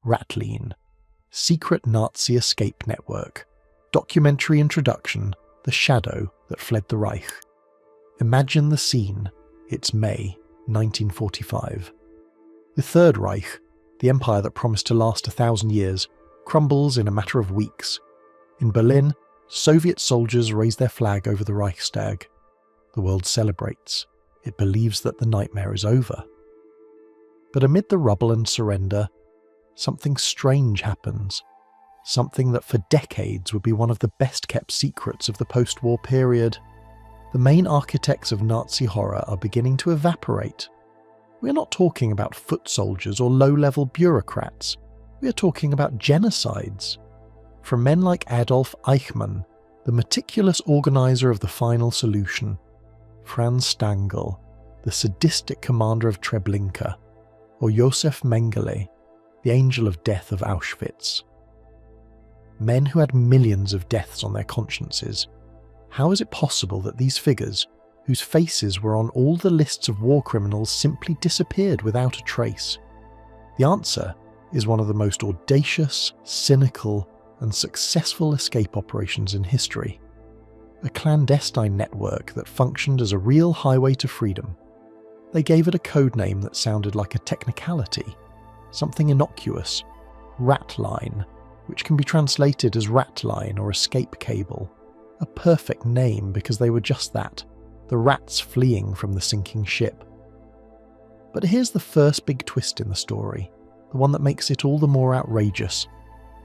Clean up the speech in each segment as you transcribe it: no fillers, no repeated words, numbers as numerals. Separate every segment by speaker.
Speaker 1: Ratline, Secret Nazi Escape Network, Documentary Introduction, The Shadow That Fled the Reich. Imagine the scene. It's May 1945. The Third Reich, the empire that promised to last 1,000 years, crumbles in a matter of weeks. In Berlin, Soviet soldiers raise their flag over the Reichstag. The world celebrates. It believes that the nightmare is over. But amid the rubble and surrender, something strange happens. Something that for decades would be one of the best-kept secrets of the post-war period. The main architects of Nazi horror are beginning to evaporate. We are not talking about foot soldiers or low-level bureaucrats. We are talking about genocides. From men like Adolf Eichmann, the meticulous organizer of the final solution, Franz Stangl, the sadistic commander of Treblinka, or Josef Mengele, the angel of death of Auschwitz. Men who had millions of deaths on their consciences. How is it possible that these figures, whose faces were on all the lists of war criminals, simply disappeared without a trace? The answer is one of the most audacious, cynical, and successful escape operations in history. A clandestine network that functioned as a real highway to freedom. They gave it a code name that sounded like a technicality, something innocuous, Ratline, which can be translated as ratline or escape cable. A perfect name because they were just that, the rats fleeing from the sinking ship. But here's the first big twist in the story, the one that makes it all the more outrageous.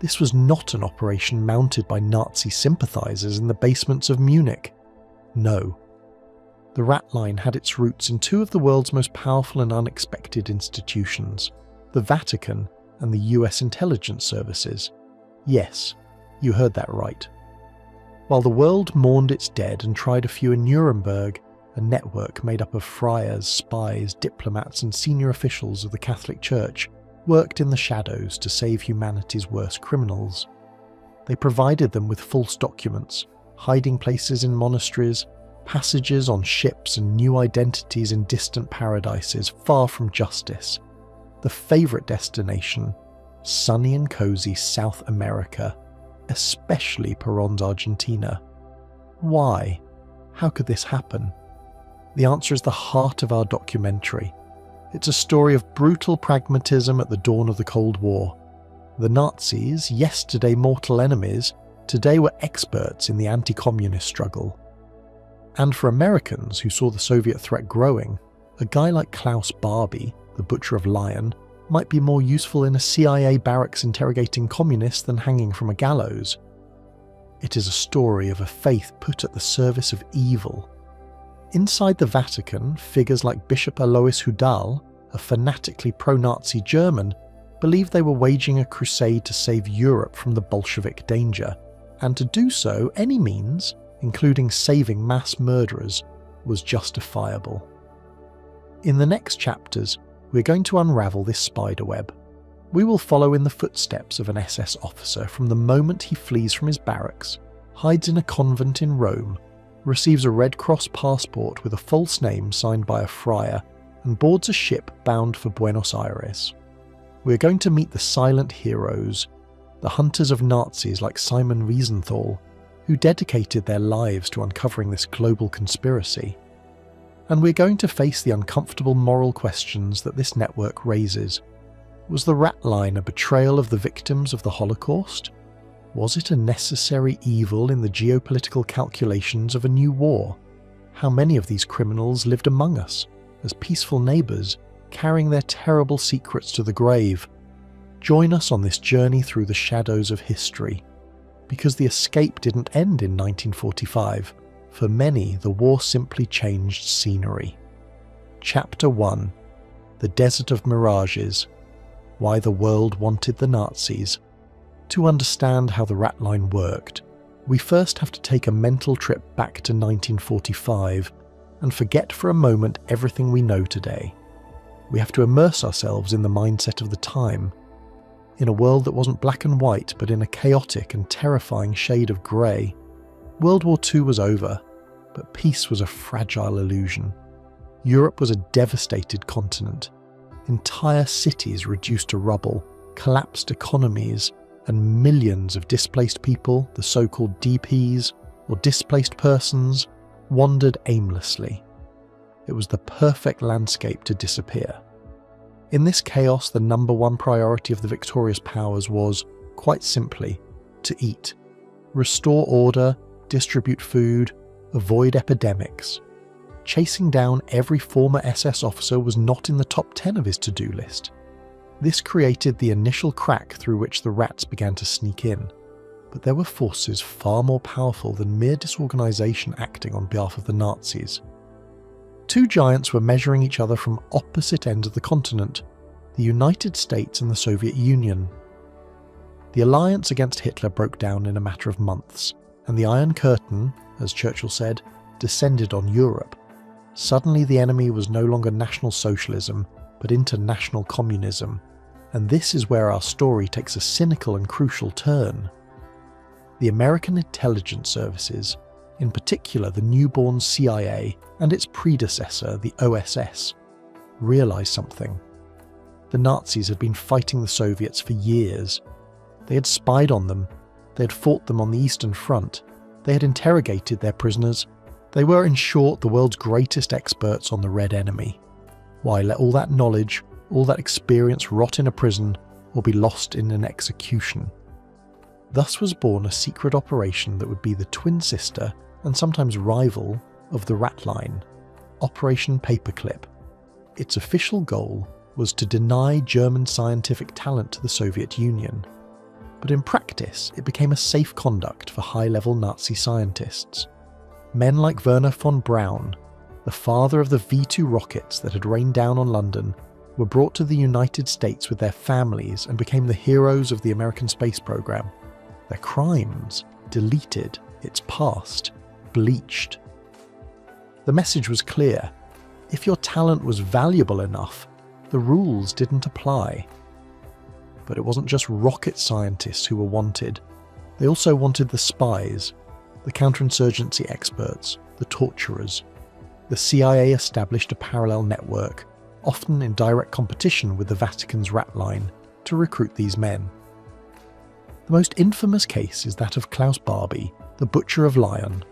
Speaker 1: This was not an operation mounted by Nazi sympathizers in the basements of Munich. No. The Ratline had its roots in two of the world's most powerful and unexpected institutions, the Vatican and the US intelligence services. Yes, you heard that right. While the world mourned its dead and tried a few in Nuremberg, a network made up of friars, spies, diplomats and senior officials of the Catholic Church worked in the shadows to save humanity's worst criminals. They provided them with false documents, hiding places in monasteries, passages on ships and new identities in distant paradises far from justice. The favourite destination, sunny and cosy South America, especially Perón's Argentina. Why? How could this happen? The answer is the heart of our documentary. It's a story of brutal pragmatism at the dawn of the Cold War. The Nazis, yesterday mortal enemies, today were experts in the anti-communist struggle. And for Americans who saw the Soviet threat growing, a guy like Klaus Barbie, the butcher of Lyon, might be more useful in a CIA barracks interrogating communists than hanging from a gallows. It is a story of a faith put at the service of evil. Inside the Vatican, figures like Bishop Alois Hudal, a fanatically pro-Nazi German, believed they were waging a crusade to save Europe from the Bolshevik danger, and to do so any means, including saving mass murderers, was justifiable. In the next chapters, we're going to unravel this spiderweb. We will follow in the footsteps of an SS officer from the moment he flees from his barracks, hides in a convent in Rome, receives a Red Cross passport with a false name signed by a friar, and boards a ship bound for Buenos Aires. We're going to meet the silent heroes, the hunters of Nazis like Simon Wiesenthal, who dedicated their lives to uncovering this global conspiracy. And we're going to face the uncomfortable moral questions that this network raises. Was the Ratline a betrayal of the victims of the Holocaust? Was it a necessary evil in the geopolitical calculations of a new war? How many of these criminals lived among us, as peaceful neighbours, carrying their terrible secrets to the grave? Join us on this journey through the shadows of history. Because the escape didn't end in 1945. For many, the war simply changed scenery. Chapter 1. The Desert of Mirages. Why the world wanted the Nazis. To understand how the Ratline worked, we first have to take a mental trip back to 1945 and forget for a moment everything we know today. We have to immerse ourselves in the mindset of the time, in a world that wasn't black and white but in a chaotic and terrifying shade of grey. World War II was over, but peace was a fragile illusion. Europe was a devastated continent, entire cities reduced to rubble, collapsed economies, and millions of displaced people, the so-called DPs, or displaced persons, wandered aimlessly. It was the perfect landscape to disappear. In this chaos, the number one priority of the victorious powers was, quite simply, to eat, restore order, distribute food, avoid epidemics. Chasing down every former SS officer was not in the top 10 of his to-do list. This created the initial crack through which the rats began to sneak in, but there were forces far more powerful than mere disorganization acting on behalf of the Nazis. Two giants were measuring each other from opposite ends of the continent, the United States and the Soviet Union. The alliance against Hitler broke down in a matter of months, and the Iron Curtain, as Churchill said, descended on Europe. Suddenly the enemy was no longer National Socialism, but international communism, and this is where our story takes a cynical and crucial turn. The American intelligence services, in particular the newborn CIA and its predecessor, the OSS, realized something. The Nazis had been fighting the Soviets for years. They had spied on them, they had fought them on the Eastern Front, they had interrogated their prisoners. They were, in short, the world's greatest experts on the Red Enemy. Why let all that knowledge, all that experience rot in a prison or be lost in an execution? Thus was born a secret operation that would be the twin sister and sometimes rival of the Ratline, Operation Paperclip. Its official goal was to deny German scientific talent to the Soviet Union, but in practice it became a safe conduct for high-level Nazi scientists. Men like Werner von Braun, the father of the V-2 rockets that had rained down on London, were brought to the United States with their families and became the heroes of the American space program. Their crimes deleted, its past bleached. The message was clear. If your talent was valuable enough, the rules didn't apply. But it wasn't just rocket scientists who were wanted. They also wanted the spies, the counterinsurgency experts, the torturers. The CIA established a parallel network, often in direct competition with the Vatican's Ratline, to recruit these men. The most infamous case is that of Klaus Barbie, the Butcher of Lyon.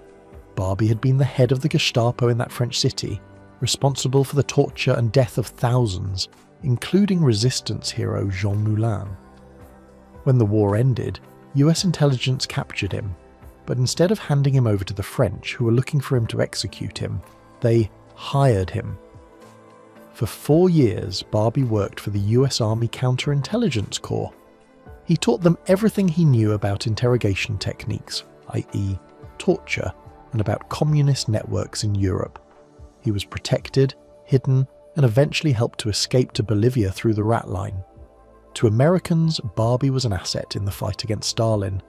Speaker 1: Barbie had been the head of the Gestapo in that French city, responsible for the torture and death of thousands, including resistance hero Jean Moulin. When the war ended, US intelligence captured him, but instead of handing him over to the French, who were looking for him to execute him, they hired him. For 4 years, Barbie worked for the US Army Counterintelligence Corps. He taught them everything he knew about interrogation techniques, i.e., torture, and about communist networks in Europe. He was protected, hidden, and eventually helped to escape to Bolivia through the Ratline. To Americans, Barbie was an asset in the fight against Stalin.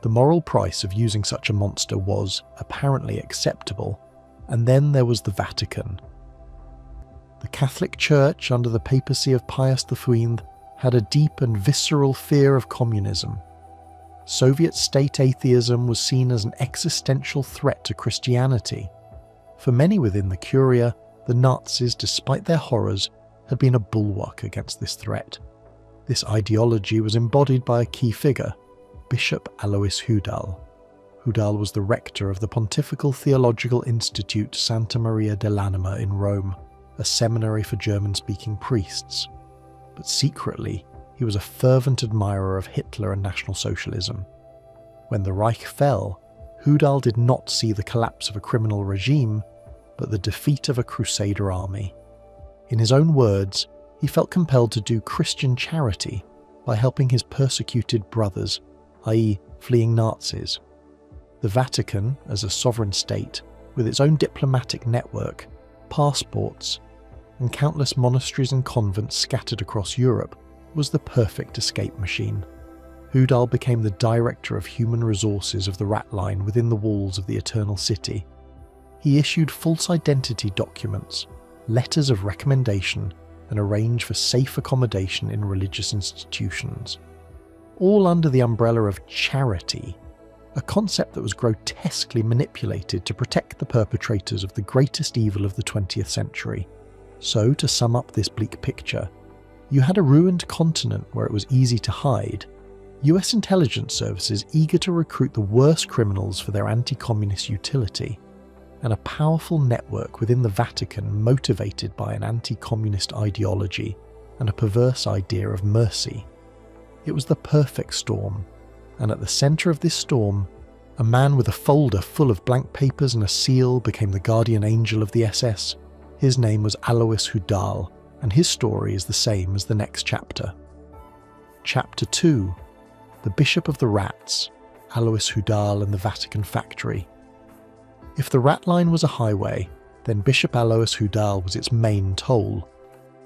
Speaker 1: The moral price of using such a monster was, apparently, acceptable. And then there was the Vatican. The Catholic Church, under the papacy of Pius XV, had a deep and visceral fear of communism. Soviet state atheism was seen as an existential threat to Christianity. For many within the Curia, the Nazis, despite their horrors, had been a bulwark against this threat. This ideology was embodied by a key figure, Bishop Alois Hudal. Hudal was the rector of the Pontifical Theological Institute Santa Maria dell'Anima in Rome, a seminary for German-speaking priests. But secretly, he was a fervent admirer of Hitler and National Socialism. When the Reich fell, Hudal did not see the collapse of a criminal regime, but the defeat of a crusader army. In his own words, he felt compelled to do Christian charity by helping his persecuted brothers, i.e., fleeing Nazis. The Vatican, as a sovereign state, with its own diplomatic network, passports, and countless monasteries and convents scattered across Europe, was the perfect escape machine. Hudal became the director of human resources of the Ratline within the walls of the Eternal City. He issued false identity documents, letters of recommendation, and arranged for safe accommodation in religious institutions. All under the umbrella of charity, a concept that was grotesquely manipulated to protect the perpetrators of the greatest evil of the 20th century. So, to sum up this bleak picture, You had a ruined continent where it was easy to hide, US intelligence services eager to recruit the worst criminals for their anti-communist utility, and a powerful network within the Vatican motivated by an anti-communist ideology and a perverse idea of mercy. It was the perfect storm, and at the centre of this storm, a man with a folder full of blank papers and a seal became the guardian angel of the SS. His name was Alois Hudal, and his story is the same as the next chapter. Chapter 2: The Bishop of the Rats, Alois Hudal and the Vatican Factory. If the Ratline was a highway, then Bishop Alois Hudal was its main toll.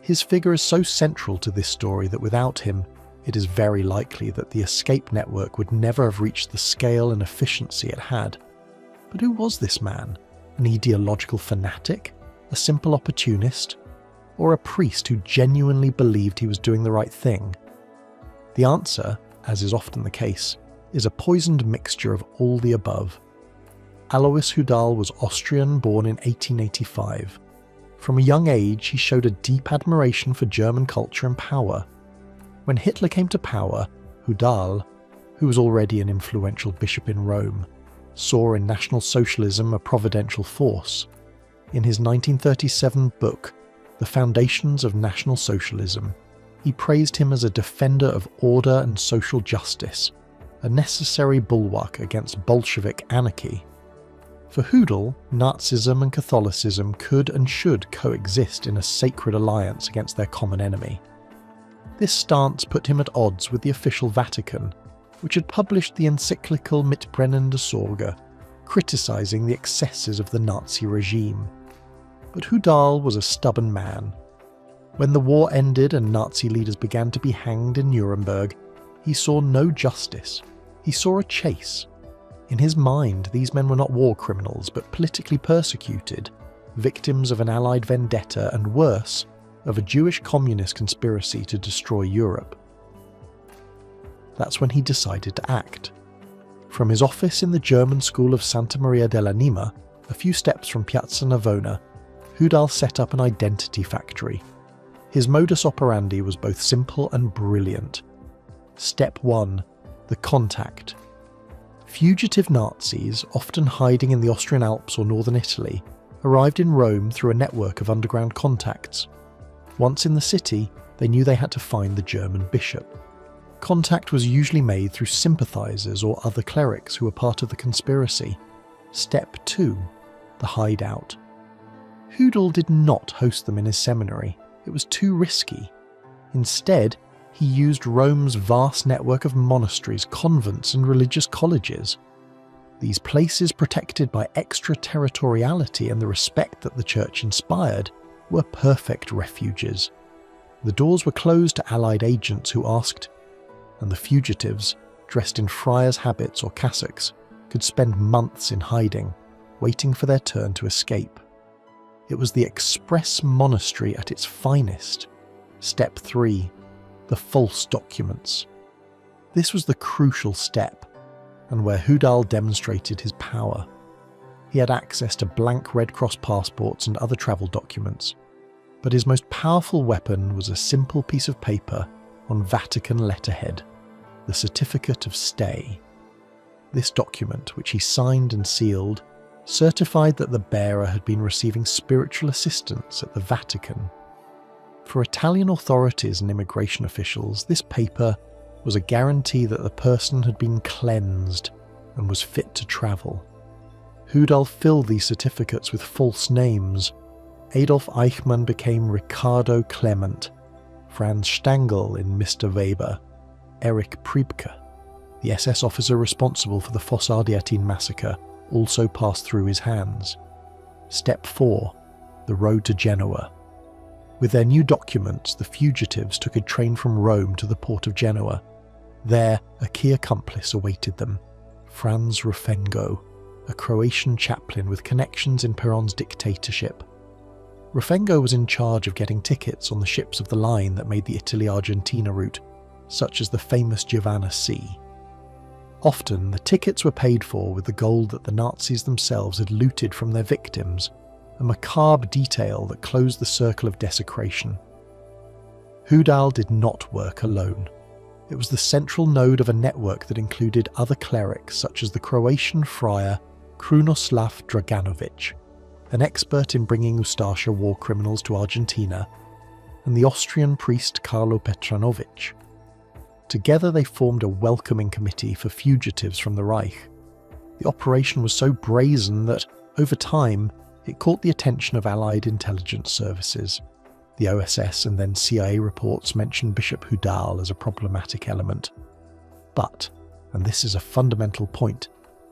Speaker 1: His figure is so central to this story that without him, it is very likely that the escape network would never have reached the scale and efficiency it had. But who was this man? An ideological fanatic? A simple opportunist? Or a priest who genuinely believed he was doing the right thing? The answer, as is often the case, is a poisoned mixture of all the above. Alois Hudal was Austrian, born in 1885. From a young age, he showed a deep admiration for German culture and power. When Hitler came to power, Hudal, who was already an influential bishop in Rome, saw in National Socialism a providential force. In his 1937 book, The Foundations of National Socialism, he praised him as a defender of order and social justice, a necessary bulwark against Bolshevik anarchy. For Hudal, Nazism and Catholicism could and should coexist in a sacred alliance against their common enemy. This stance put him at odds with the official Vatican, which had published the encyclical Mit brennender Sorge, criticising the excesses of the Nazi regime. But Hudal was a stubborn man. When the war ended and Nazi leaders began to be hanged in Nuremberg, he saw no justice. He saw a chase. In his mind, these men were not war criminals, but politically persecuted, victims of an Allied vendetta and worse, of a Jewish communist conspiracy to destroy Europe. That's when he decided to act. From his office in the German school of Santa Maria dell'Anima, a few steps from Piazza Navona, Hudal set up an identity factory. His modus operandi was both simple and brilliant. Step 1. The contact. Fugitive Nazis, often hiding in the Austrian Alps or northern Italy, arrived in Rome through a network of underground contacts. Once in the city, they knew they had to find the German bishop. Contact was usually made through sympathisers or other clerics who were part of the conspiracy. Step 2. The hideout. Hudal did not host them in his seminary. It was too risky. Instead, he used Rome's vast network of monasteries, convents and religious colleges. These places, protected by extraterritoriality and the respect that the church inspired, were perfect refuges. The doors were closed to Allied agents who asked, and the fugitives, dressed in friars' habits or cassocks, could spend months in hiding, waiting for their turn to escape. It was the express monastery at its finest. Step 3. The false documents. This was the crucial step, and where Hudal demonstrated his power. He had access to blank Red Cross passports and other travel documents, but his most powerful weapon was a simple piece of paper on Vatican letterhead, the Certificate of Stay. This document, which he signed and sealed, certified that the bearer had been receiving spiritual assistance at the Vatican. For Italian authorities and immigration officials, this paper was a guarantee that the person had been cleansed and was fit to travel. Hudal filled these certificates with false names. Adolf Eichmann became Riccardo Clement, Franz Stangl in Mr. Weber, Erich Priebke. The SS officer responsible for the Fossardiatine massacre also passed through his hands. Step 4. The road to Genoa. With their new documents, the fugitives took a train from Rome to the port of Genoa. There, a key accomplice awaited them, Franz Rufengo, a Croatian chaplain with connections in Perón's dictatorship. Rufengo was in charge of getting tickets on the ships of the line that made the Italy-Argentina route, such as the famous Giovanna Sea. Often, the tickets were paid for with the gold that the Nazis themselves had looted from their victims, a macabre detail that closed the circle of desecration. Hudal did not work alone. It was the central node of a network that included other clerics such as the Croatian friar Krunoslav Draganovic, an expert in bringing Ustasha war criminals to Argentina, and the Austrian priest Carlo Petranovic. Together they formed a welcoming committee for fugitives from the Reich. The operation was so brazen that, over time, it caught the attention of Allied intelligence services. The OSS and then CIA reports mentioned Bishop Hudal as a problematic element. But, and this is a fundamental point,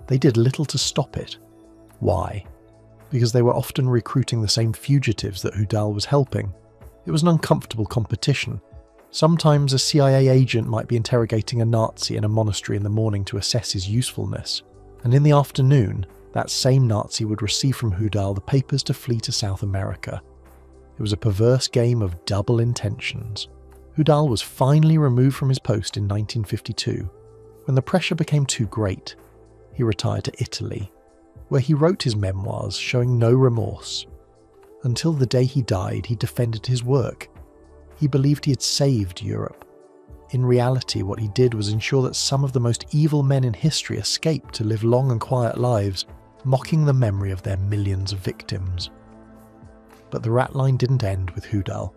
Speaker 1: they did little to stop it. Why? Because they were often recruiting the same fugitives that Hudal was helping. It was an uncomfortable competition. Sometimes a CIA agent might be interrogating a Nazi in a monastery in the morning to assess his usefulness, and in the afternoon, that same Nazi would receive from Hudal the papers to flee to South America. It was a perverse game of double intentions. Hudal was finally removed from his post in 1952. When the pressure became too great, he retired to Italy, where he wrote his memoirs showing no remorse. Until the day he died, he defended his work. He believed he had saved Europe. In reality, what he did was ensure that some of the most evil men in history escaped to live long and quiet lives, mocking the memory of their millions of victims. But the Ratline didn't end with Hudal.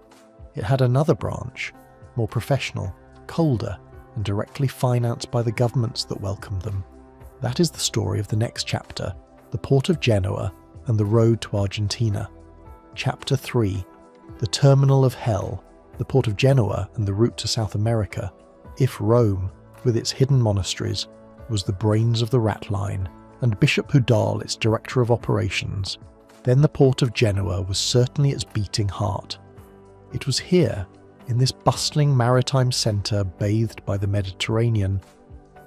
Speaker 1: It had another branch, more professional, colder, and directly financed by the governments that welcomed them. That is the story of the next chapter, the port of Genoa and the road to Argentina. Chapter 3, the terminal of hell, the port of Genoa and the route to South America. If Rome, with its hidden monasteries, was the brains of the Ratline, and Bishop Hudal its director of operations, then the port of Genoa was certainly its beating heart. It was here, in this bustling maritime centre bathed by the Mediterranean,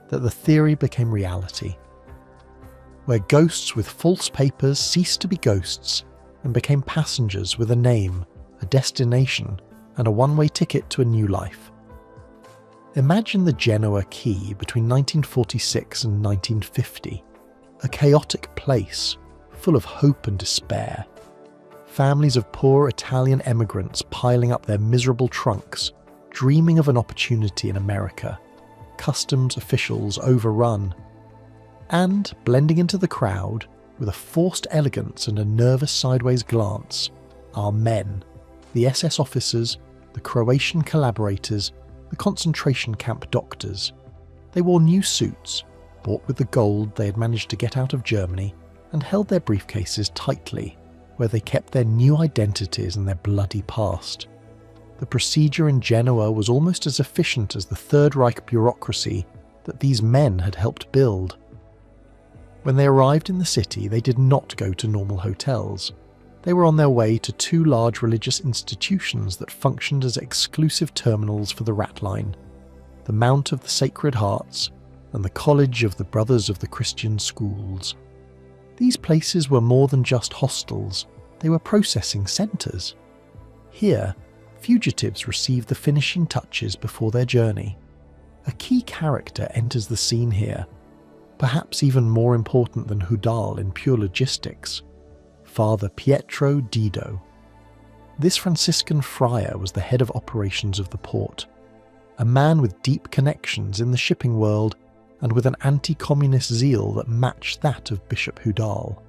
Speaker 1: that the theory became reality. Where ghosts with false papers ceased to be ghosts and became passengers with a name, a destination, and a one-way ticket to a new life. Imagine the Genoa quay between 1946 and 1950, a chaotic place full of hope and despair. Families of poor Italian emigrants piling up their miserable trunks, dreaming of an opportunity in America, customs officials overrun, and, blending into the crowd, with a forced elegance and a nervous sideways glance, are men, the SS officers, the Croatian collaborators, the concentration camp doctors. They wore new suits, bought with the gold they had managed to get out of Germany, and held their briefcases tightly, where they kept their new identities and their bloody past. The procedure in Genoa was almost as efficient as the Third Reich bureaucracy that these men had helped build. When they arrived in the city, they did not go to normal hotels. They were on their way to two large religious institutions that functioned as exclusive terminals for the Ratline, the Mount of the Sacred Hearts and the College of the Brothers of the Christian Schools. These places were more than just hostels, they were processing centres. Here, fugitives received the finishing touches before their journey. A key character enters the scene here, perhaps even more important than Hudal in pure logistics, Father Pietro Dido. This Franciscan friar was the head of operations of the port, a man with deep connections in the shipping world and with an anti-communist zeal that matched that of Bishop Hudal.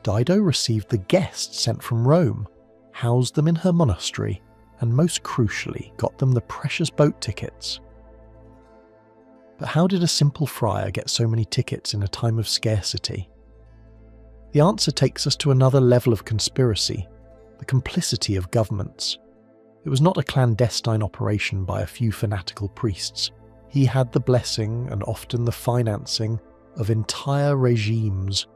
Speaker 1: Dido received the guests sent from Rome, housed them in her monastery, and most crucially got them the precious boat tickets. But how did a simple friar get so many tickets in a time of scarcity? The answer takes us to another level of conspiracy, the complicity of governments. It was not a clandestine operation by a few fanatical priests. He had the blessing and often the financing of entire regimes,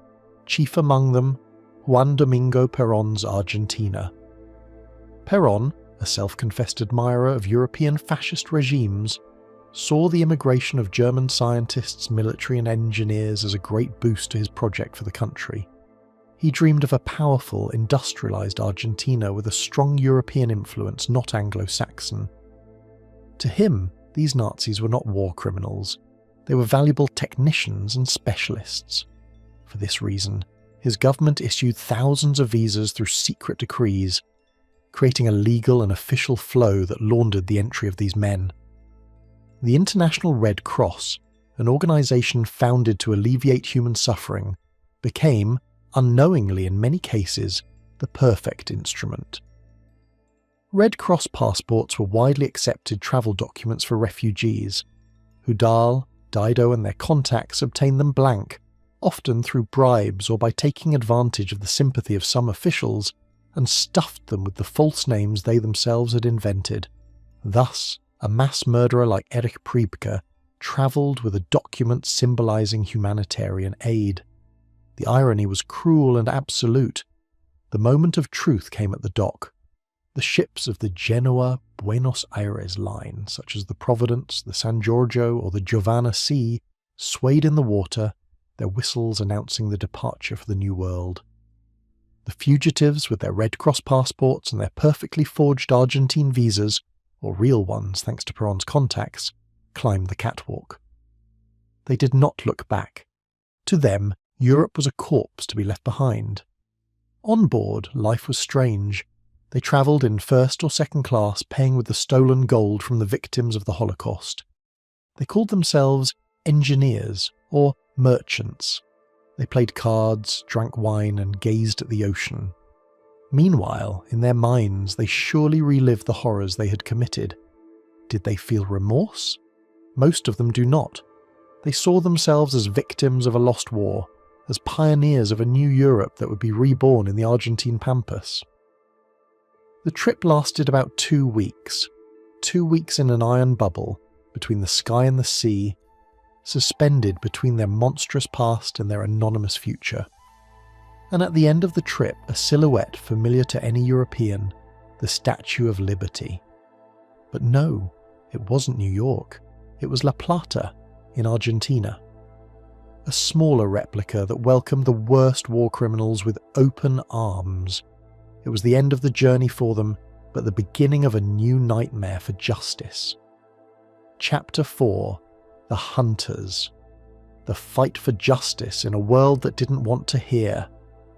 Speaker 1: chief among them Juan Domingo Perón's Argentina. Perón, a self-confessed admirer of European fascist regimes, saw the immigration of German scientists, military and engineers as a great boost to his project for the country. He dreamed of a powerful, industrialised Argentina with a strong European influence, not Anglo-Saxon. To him, these Nazis were not war criminals. They were valuable technicians and specialists. For this reason, his government issued thousands of visas through secret decrees. creating a legal and official flow that laundered the entry of these men. The International Red Cross, an organisation founded to alleviate human suffering, became, unknowingly in many cases, the perfect instrument. Red Cross passports were widely accepted travel documents for refugees. Hudal, Dido and their contacts obtained them blank, often through bribes or by taking advantage of the sympathy of some officials, and stuffed them with the false names they themselves had invented. Thus, a mass murderer like Erich Priebke travelled with a document symbolising humanitarian aid. The irony was cruel and absolute. The moment of truth came at the dock. The ships of the Genoa, Buenos Aires line, such as the Providence, the San Giorgio or the Giovanna Sea, swayed in the water, their whistles announcing the departure for the New World. The fugitives, with their Red Cross passports and their perfectly forged Argentine visas, or real ones thanks to Perón's contacts, climbed the catwalk. They did not look back. To them, Europe was a corpse to be left behind. On board, life was strange. They travelled in first or second class, paying with the stolen gold from the victims of the Holocaust. They called themselves engineers or merchants. They played cards, drank wine, and gazed at the ocean. Meanwhile, in their minds, they surely relived the horrors they had committed. Did they feel remorse? Most of them do not. They saw themselves as victims of a lost war, as pioneers of a new Europe that would be reborn in the Argentine pampas. The trip lasted about 2 weeks. 2 weeks in an iron bubble, between the sky and the sea, suspended between their monstrous past and their anonymous future. And at the end of the trip, a silhouette familiar to any European, the Statue of Liberty. But no, it wasn't New York. It was La Plata, in Argentina. A smaller replica that welcomed the worst war criminals with open arms. It was the end of the journey for them, but the beginning of a new nightmare for justice. Chapter 4: The Hunters. The fight for justice in a world that didn't want to hear.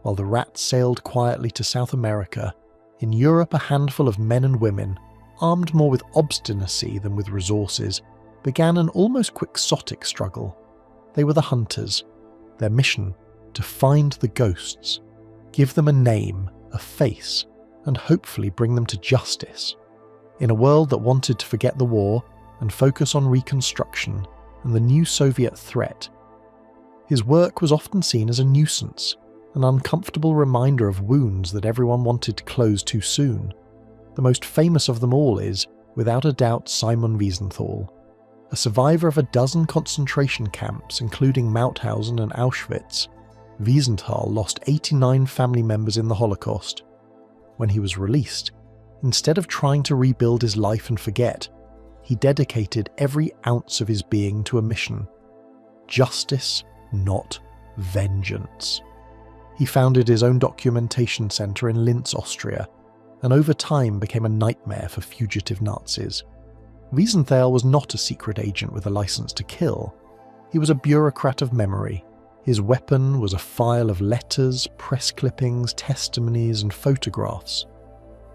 Speaker 1: While the rats sailed quietly to South America, in Europe a handful of men and women, armed more with obstinacy than with resources, began an almost quixotic struggle. They were the hunters. Their mission: to find the ghosts, give them a name, a face, and hopefully bring them to justice. In a world that wanted to forget the war and focus on reconstruction and the new Soviet threat, his work was often seen as a nuisance, an uncomfortable reminder of wounds that everyone wanted to close too soon. The most famous of them all is, without a doubt, Simon Wiesenthal. A survivor of a dozen concentration camps, including Mauthausen and Auschwitz, Wiesenthal lost 89 family members in the Holocaust. When he was released, instead of trying to rebuild his life and forget, he dedicated every ounce of his being to a mission: justice, not vengeance. He founded his own documentation centre in Linz, Austria, and over time became a nightmare for fugitive Nazis. Wiesenthal was not a secret agent with a license to kill. He was a bureaucrat of memory. His weapon was a file of letters, press clippings, testimonies, and photographs.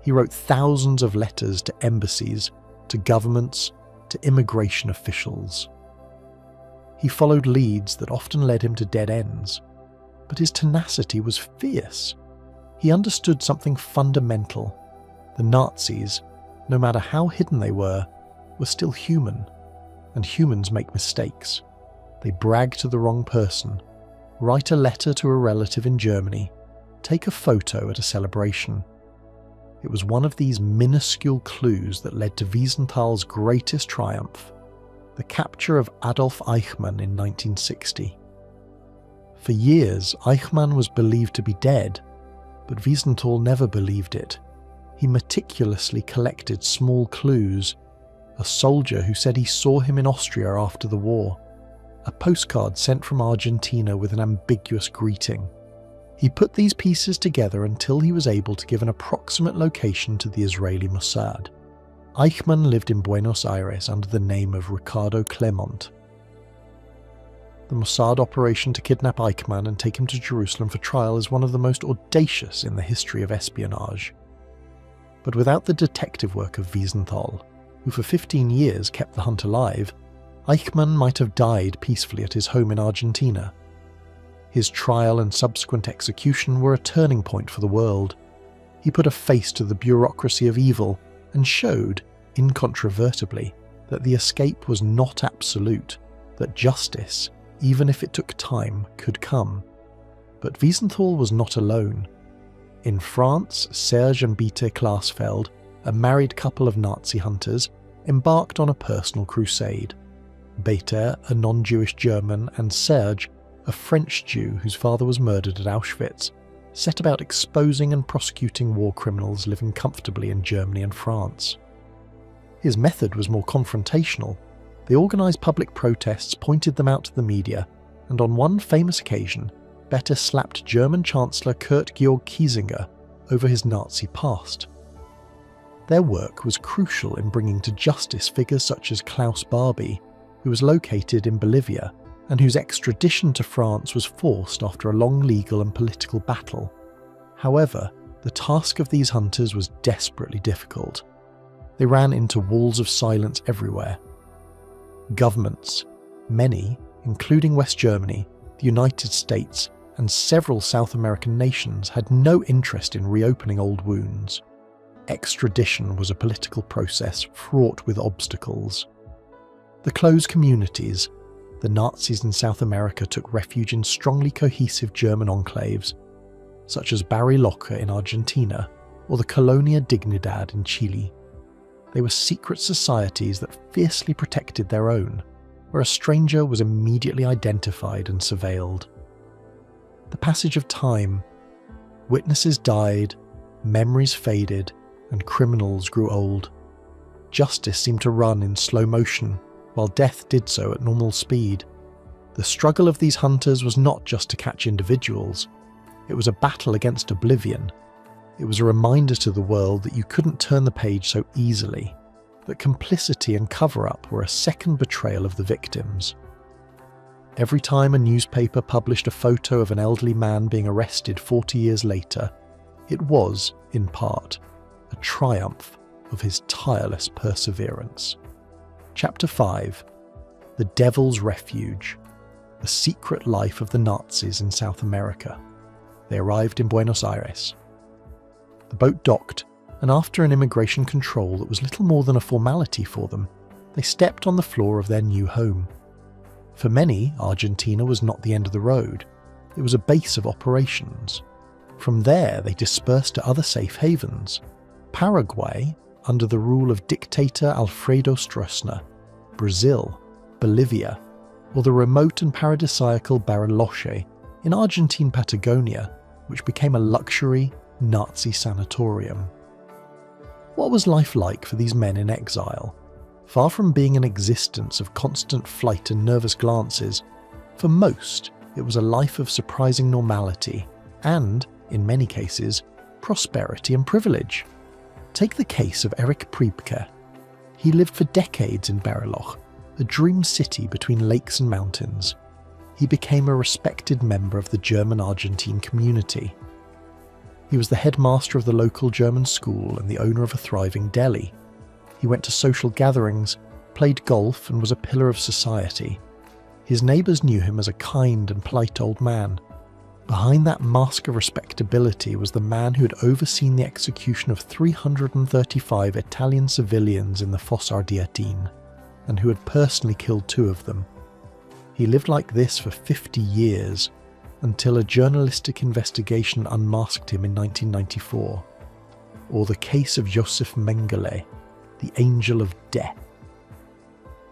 Speaker 1: He wrote thousands of letters to embassies, to governments, to immigration officials. He followed leads that often led him to dead ends, but his tenacity was fierce. He understood something fundamental. The Nazis, no matter how hidden they were still human, and humans make mistakes. They brag to the wrong person, write a letter to a relative in Germany, take a photo at a celebration. It was one of these minuscule clues that led to Wiesenthal's greatest triumph, the capture of Adolf Eichmann in 1960. For years, Eichmann was believed to be dead, but Wiesenthal never believed it. He meticulously collected small clues: a soldier who said he saw him in Austria after the war, a postcard sent from Argentina with an ambiguous greeting. He put these pieces together until he was able to give an approximate location to the Israeli Mossad. Eichmann lived in Buenos Aires under the name of Ricardo Clement. The Mossad operation to kidnap Eichmann and take him to Jerusalem for trial is one of the most audacious in the history of espionage. But without the detective work of Wiesenthal, who for 15 years kept the hunt alive, Eichmann might have died peacefully at his home in Argentina. His trial and subsequent execution were a turning point for the world. He put a face to the bureaucracy of evil and showed, incontrovertibly, that the escape was not absolute, that justice, even if it took time, could come. But Wiesenthal was not alone. In France, Serge and Bitte Klarsfeld, a married couple of Nazi hunters, embarked on a personal crusade. Bitte, a non-Jewish German, and Serge, a French Jew whose father was murdered at Auschwitz, set about exposing and prosecuting war criminals living comfortably in Germany and France. His method was more confrontational. They organised public protests, pointed them out to the media, and on one famous occasion, Bitte slapped German Chancellor Kurt Georg Kiesinger over his Nazi past. Their work was crucial in bringing to justice figures such as Klaus Barbie, who was located in Bolivia and whose extradition to France was forced after a long legal and political battle. However, the task of these hunters was desperately difficult. They ran into walls of silence everywhere. Governments, many, including West Germany, the United States, and several South American nations, had no interest in reopening old wounds. Extradition was a political process fraught with obstacles. The closed communities, the Nazis in South America took refuge in strongly cohesive German enclaves, such as Bariloche in Argentina or the Colonia Dignidad in Chile. They were secret societies that fiercely protected their own, where a stranger was immediately identified and surveilled. The passage of time, witnesses died, memories faded, and criminals grew old. Justice seemed to run in slow motion, while death did so at normal speed. The struggle of these hunters was not just to catch individuals. It was a battle against oblivion. It was a reminder to the world that you couldn't turn the page so easily, that complicity and cover-up were a second betrayal of the victims. Every time a newspaper published a photo of an elderly man being arrested 40 years later, it was, in part, a triumph of his tireless perseverance. Chapter 5. The Devil's Refuge. The secret life of the Nazis in South America. They arrived in Buenos Aires. The boat docked, and after an immigration control that was little more than a formality for them, they stepped on the floor of their new home. For many, Argentina was not the end of the road. It was a base of operations. From there, they dispersed to other safe havens. Paraguay, under the rule of dictator Alfredo Stroessner, Brazil, Bolivia, or the remote and paradisiacal Bariloche in Argentine Patagonia, which became a luxury Nazi sanatorium. What was life like for these men in exile? Far from being an existence of constant flight and nervous glances, for most it was a life of surprising normality and, in many cases, prosperity and privilege. Take the case of Erich Priebke. He lived for decades in Bariloche, a dream city between lakes and mountains. He became a respected member of the German-Argentine community. He was the headmaster of the local German school and the owner of a thriving deli. He went to social gatherings, played golf, and was a pillar of society. His neighbours knew him as a kind and polite old man. Behind that mask of respectability was the man who had overseen the execution of 335 Italian civilians in the Fosse Ardeatine, and who had personally killed 2 of them. He lived like this for 50 years, until a journalistic investigation unmasked him in 1994. Or the case of Joseph Mengele, the Angel of Death.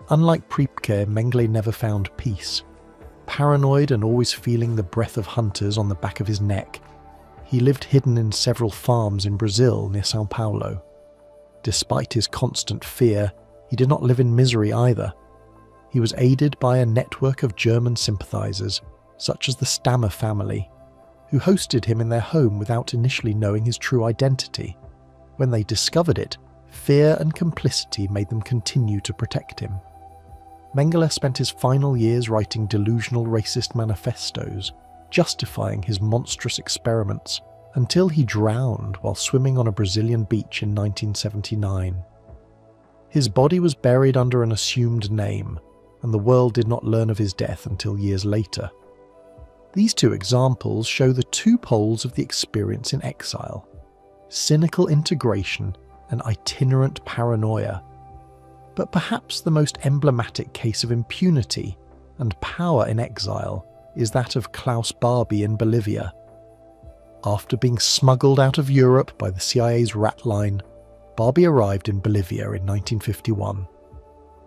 Speaker 1: Unlike Priebke, Mengele never found peace. Paranoid and always feeling the breath of hunters on the back of his neck, he lived hidden in several farms in Brazil near São Paulo. Despite his constant fear, he did not live in misery either. He was aided by a network of German sympathisers, such as the Stammer family, who hosted him in their home without initially knowing his true identity. When they discovered it, fear and complicity made them continue to protect him. Mengele spent his final years writing delusional racist manifestos, justifying his monstrous experiments until he drowned while swimming on a Brazilian beach in 1979. His body was buried under an assumed name, and the world did not learn of his death until years later. These two examples show the two poles of the experience in exile: cynical integration and itinerant paranoia. But perhaps the most emblematic case of impunity and power in exile is that of Klaus Barbie in Bolivia. After being smuggled out of Europe by the CIA's Ratline, Barbie arrived in Bolivia in 1951.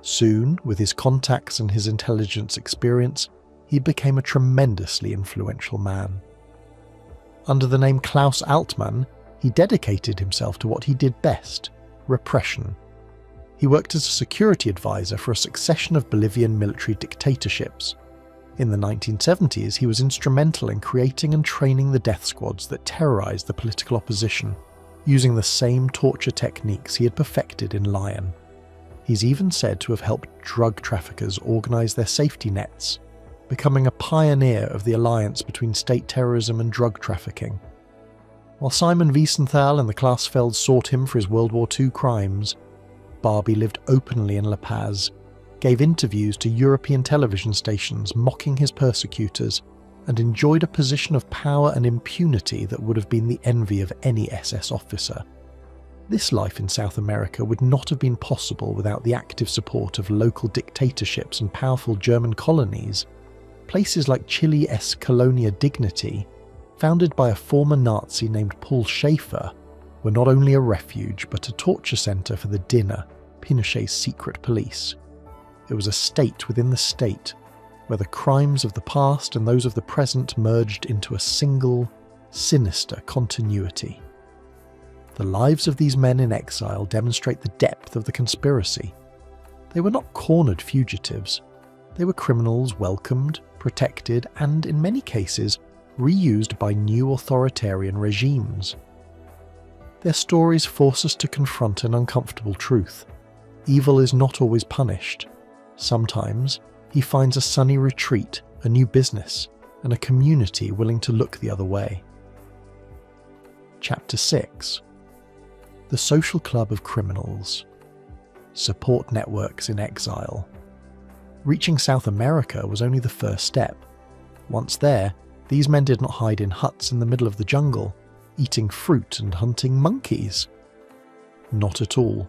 Speaker 1: Soon, with his contacts and his intelligence experience, he became a tremendously influential man. Under the name Klaus Altmann, he dedicated himself to what he did best: repression. He worked as a security advisor for a succession of Bolivian military dictatorships. In the 1970s, he was instrumental in creating and training the death squads that terrorized the political opposition, using the same torture techniques he had perfected in Lion. He's even said to have helped drug traffickers organize their safety nets, becoming a pioneer of the alliance between state terrorism and drug trafficking. While Simon Wiesenthal and the Klarsfelds sought him for his World War II crimes, Barbie lived openly in La Paz, gave interviews to European television stations mocking his persecutors, and enjoyed a position of power and impunity that would have been the envy of any SS officer. This life in South America would not have been possible without the active support of local dictatorships and powerful German colonies. Places like Chile's Colonia Dignity, founded by a former Nazi named Paul Schaefer, were not only a refuge but a torture centre for the DINA, Pinochet's secret police. It was a state within the state, where the crimes of the past and those of the present merged into a single, sinister continuity. The lives of these men in exile demonstrate the depth of the conspiracy. They were not cornered fugitives. They were criminals welcomed, protected, and, in many cases, reused by new authoritarian regimes. Their stories force us to confront an uncomfortable truth. Evil is not always punished. Sometimes, he finds a sunny retreat, a new business, and a community willing to look the other way. Chapter 6. The Social Club of Criminals. Support networks in exile. Reaching South America was only the first step. Once there, these men did not hide in huts in the middle of the jungle, eating fruit and hunting monkeys. Not at all.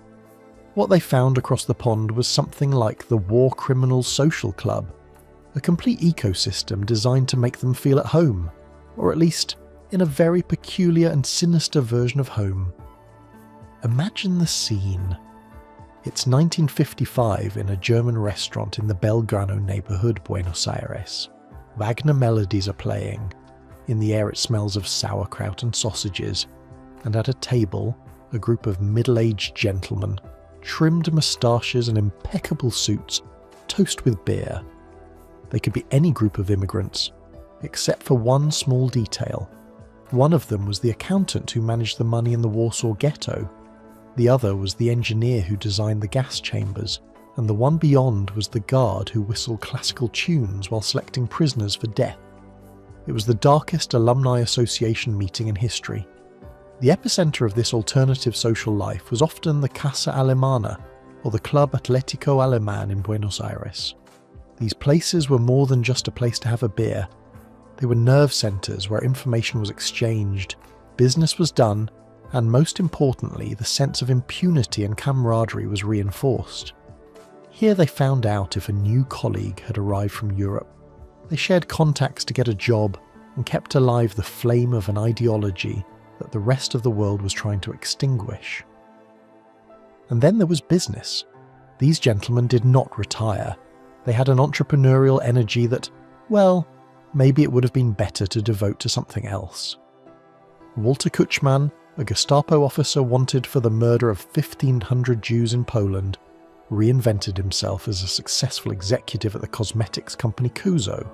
Speaker 1: What they found across the pond was something like the War Criminals Social Club, a complete ecosystem designed to make them feel at home, or at least in a very peculiar and sinister version of home. Imagine the scene. It's 1955 in a German restaurant in the Belgrano neighbourhood, Buenos Aires. Wagner melodies are playing. In the air it smells of sauerkraut and sausages, and at a table, a group of middle-aged gentlemen, trimmed moustaches and impeccable suits, toast with beer. They could be any group of immigrants, except for one small detail. One of them was the accountant who managed the money in the Warsaw Ghetto. The other was the engineer who designed the gas chambers, and the one beyond was the guard who whistled classical tunes while selecting prisoners for death. It was the darkest alumni association meeting in history. The epicenter of this alternative social life was often the Casa Alemana, or the Club Atlético Alemán in Buenos Aires. These places were more than just a place to have a beer. They were nerve centers where information was exchanged, business was done, and most importantly, the sense of impunity and camaraderie was reinforced. Here they found out if a new colleague had arrived from Europe. They shared contacts to get a job and kept alive the flame of an ideology that the rest of the world was trying to extinguish. And then there was business. These gentlemen did not retire. They had an entrepreneurial energy that, well, maybe it would have been better to devote to something else. Walter Kuchman, a Gestapo officer wanted for the murder of 1,500 Jews in Poland, reinvented himself as a successful executive at the cosmetics company Kuzo.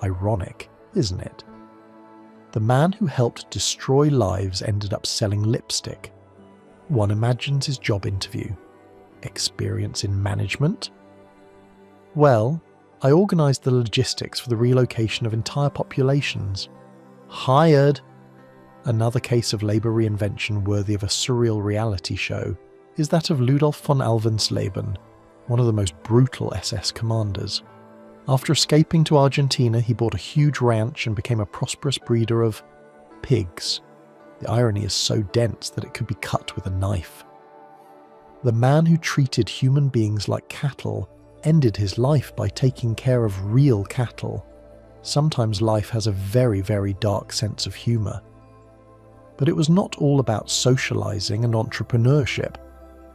Speaker 1: Ironic, isn't it? The man who helped destroy lives ended up selling lipstick. One imagines his job interview. Experience in management? Well, I organised the logistics for the relocation of entire populations. Hired! Another case of labour reinvention worthy of a surreal reality show is that of Ludolf von Alvensleben, one of the most brutal SS commanders. After escaping to Argentina, he bought a huge ranch and became a prosperous breeder of pigs. The irony is so dense that it could be cut with a knife. The man who treated human beings like cattle ended his life by taking care of real cattle. Sometimes life has a very, very dark sense of humour. But it was not all about socialising and entrepreneurship.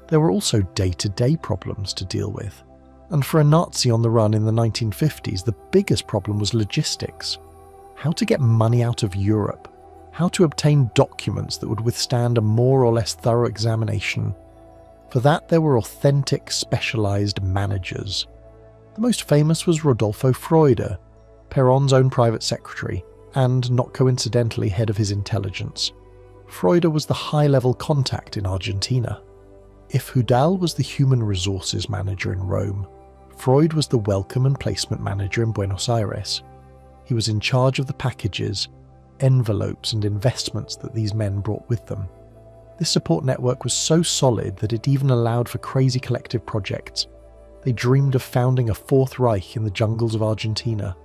Speaker 1: There were also day-to-day problems to deal with. And for a Nazi on the run in the 1950s, the biggest problem was logistics. How to get money out of Europe. How to obtain documents that would withstand a more or less thorough examination. For that, there were authentic, specialised managers. The most famous was Rodolfo Freude, Perón's own private secretary, and, not coincidentally, head of his intelligence. Freude was the high-level contact in Argentina. If Hudal was the human resources manager in Rome, Freud was the welcome and placement manager in Buenos Aires. He was in charge of the packages, envelopes and investments that these men brought with them. This support network was so solid that it even allowed for crazy collective projects. They dreamed of founding a Fourth Reich in the jungles of Argentina.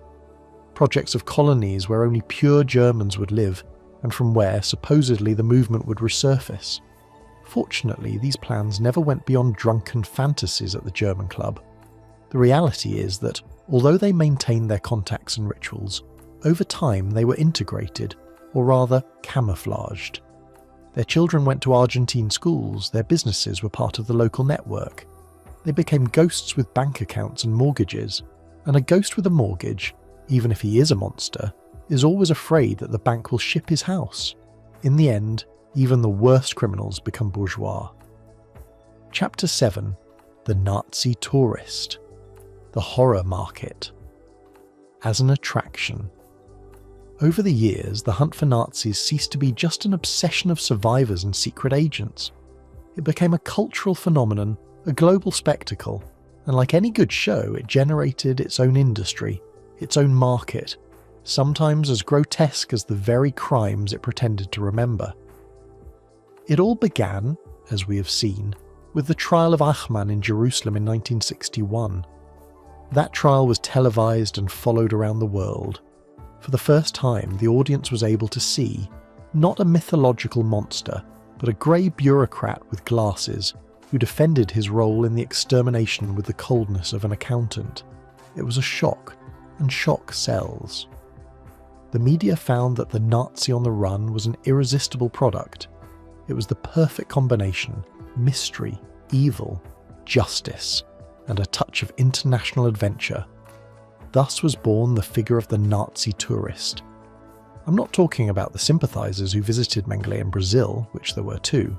Speaker 1: Projects of colonies where only pure Germans would live, and from where, supposedly, the movement would resurface. Fortunately, these plans never went beyond drunken fantasies at the German club. The reality is that, although they maintained their contacts and rituals, over time they were integrated, or rather camouflaged. Their children went to Argentine schools, their businesses were part of the local network. They became ghosts with bank accounts and mortgages, and a ghost with a mortgage, even if he is a monster, is always afraid that the bank will ship his house. In the end, even the worst criminals become bourgeois. Chapter 7. The Nazi Tourist. The Horror Market. As an attraction. Over the years, the hunt for Nazis ceased to be just an obsession of survivors and secret agents. It became a cultural phenomenon, a global spectacle, and like any good show, it generated its own industry, its own market, sometimes as grotesque as the very crimes it pretended to remember. It all began, as we have seen, with the trial of Eichmann in Jerusalem in 1961. That trial was televised and followed around the world. For the first time, the audience was able to see, not a mythological monster, but a grey bureaucrat with glasses, who defended his role in the extermination with the coldness of an accountant. It was a shock, and shock sells. The media found that the Nazi on the run was an irresistible product. It was the perfect combination: mystery, evil, justice, and a touch of international adventure. Thus was born the figure of the Nazi tourist. I'm not talking about the sympathisers who visited Mengele in Brazil, which there were too,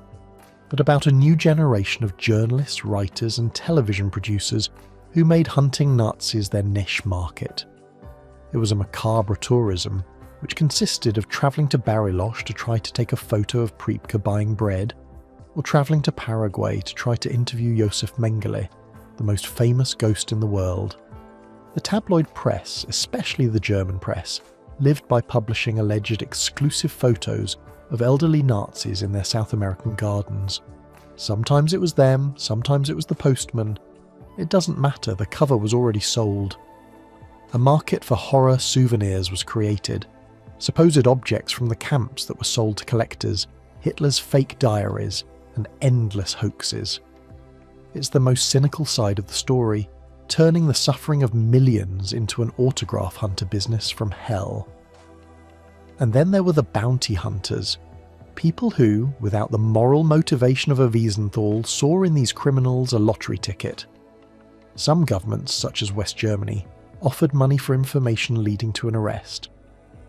Speaker 1: but about a new generation of journalists, writers and television producers who made hunting Nazis their niche market. It was a macabre tourism, which consisted of travelling to Bariloche to try to take a photo of Priepke buying bread, or travelling to Paraguay to try to interview Josef Mengele, the most famous ghost in the world. The tabloid press, especially the German press, lived by publishing alleged exclusive photos of elderly Nazis in their South American gardens. Sometimes it was them, sometimes it was the postman. It doesn't matter, the cover was already sold. A market for horror souvenirs was created. Supposed objects from the camps that were sold to collectors, Hitler's fake diaries, and endless hoaxes. It's the most cynical side of the story, turning the suffering of millions into an autograph hunter business from hell. And then there were the bounty hunters, people who, without the moral motivation of a Wiesenthal, saw in these criminals a lottery ticket. Some governments, such as West Germany, offered money for information leading to an arrest.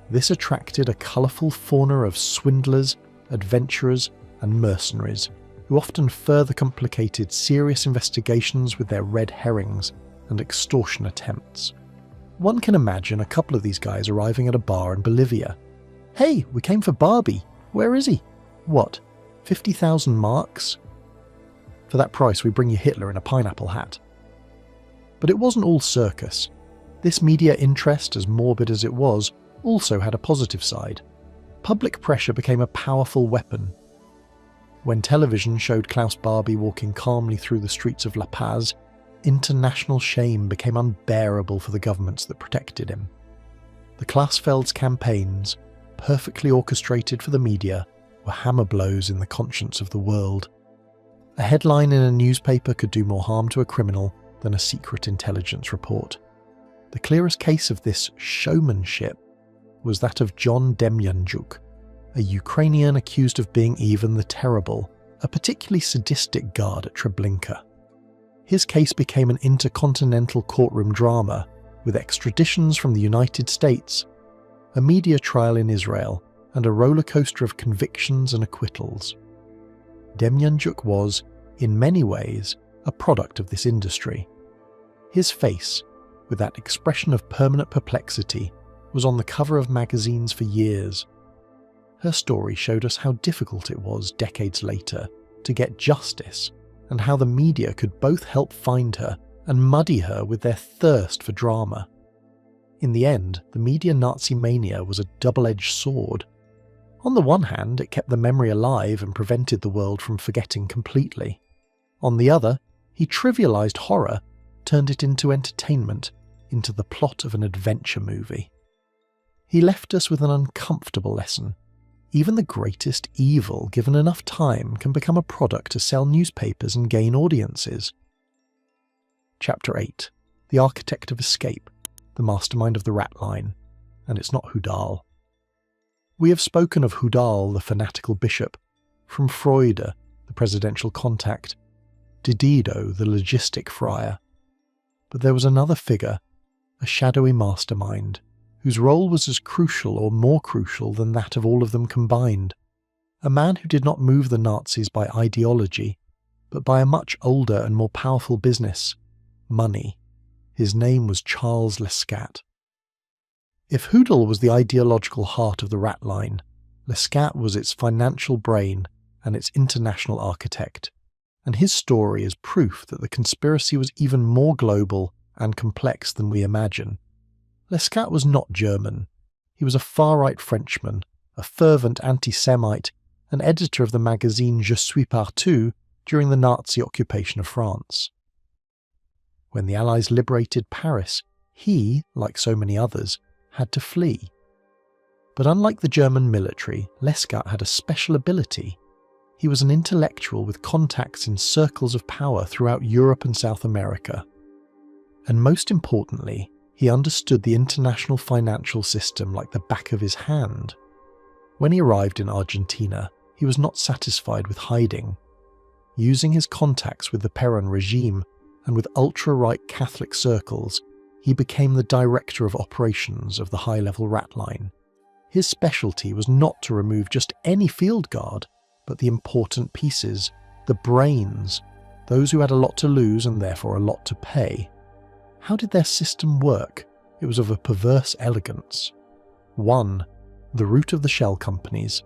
Speaker 1: This attracted a colourful fauna of swindlers, adventurers, and mercenaries, who often further complicated serious investigations with their red herrings and extortion attempts. One can imagine a couple of these guys arriving at a bar in Bolivia. "Hey, we came for Barbie. Where is he?" "What, 50,000 marks? For that price we bring you Hitler in a pineapple hat." But it wasn't all circus. This media interest, as morbid as it was, also had a positive side. public pressure became a powerful weapon. When television showed Klaus Barbie walking calmly through the streets of La Paz, international shame became unbearable for the governments that protected him. The Klarsfelds campaigns, perfectly orchestrated for the media, were hammer blows in the conscience of the world. A headline in a newspaper could do more harm to a criminal than a secret intelligence report. The clearest case of this showmanship was that of John Demjanjuk, a Ukrainian accused of being Ivan the Terrible, a particularly sadistic guard at Treblinka. His case became an intercontinental courtroom drama, with extraditions from the United States, a media trial in Israel, and a rollercoaster of convictions and acquittals. Demjanjuk was, in many ways, a product of this industry. His face, with that expression of permanent perplexity, was on the cover of magazines for years. Her story showed us how difficult it was, decades later, to get justice, and how the media could both help find her and muddy her with their thirst for drama. In the end, the media Nazi mania was a double-edged sword. On the one hand, it kept the memory alive and prevented the world from forgetting completely. On the other, he trivialized horror, turned it into entertainment, into the plot of an adventure movie. He left us with an uncomfortable lesson. Even the greatest evil, given enough time, can become a product to sell newspapers and gain audiences. Chapter 8. The Architect of Escape, the mastermind of the Ratline, and it's not Hudal. We have spoken of Hudal, the fanatical bishop, from Freude, the presidential contact, to Dido, the logistic friar. But there was another figure, a shadowy mastermind, whose role was as crucial or more crucial than that of all of them combined. A man who did not move the Nazis by ideology, but by a much older and more powerful business, money. His name was Charles Lescat. If Hudal was the ideological heart of the Ratline, Lescat was its financial brain and its international architect, and his story is proof that the conspiracy was even more global and complex than we imagine. Lescat was not German. He was a far-right Frenchman, a fervent anti-Semite, and editor of the magazine Je suis partout during the Nazi occupation of France. When the Allies liberated Paris, he, like so many others, had to flee. But unlike the German military, Lescat had a special ability. He was an intellectual with contacts in circles of power throughout Europe and South America. And most importantly, he understood the international financial system like the back of his hand. When he arrived in Argentina, he was not satisfied with hiding. Using his contacts with the Perón regime and with ultra-right Catholic circles, he became the director of operations of the high-level Ratline. His specialty was not to remove just any field guard, but the important pieces, the brains, those who had a lot to lose and therefore a lot to pay. How did their system work? It was of a perverse elegance. 1. The root of the shell companies.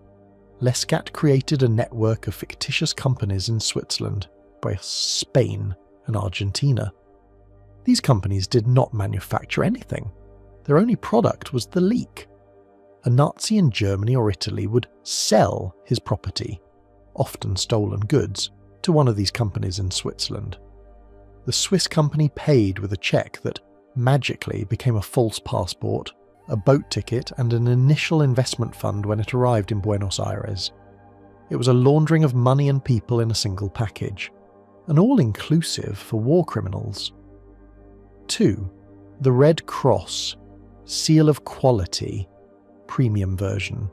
Speaker 1: Lescat created a network of fictitious companies in Switzerland, both Spain and Argentina. These companies did not manufacture anything. Their only product was the leak. A Nazi in Germany or Italy would sell his property, often stolen goods, to one of these companies in Switzerland. The Swiss company paid with a check that magically became a false passport, a boat ticket, and an initial investment fund when it arrived in Buenos Aires. It was a laundering of money and people in a single package, and all-inclusive for war criminals. 2. The Red Cross, seal of quality, premium version.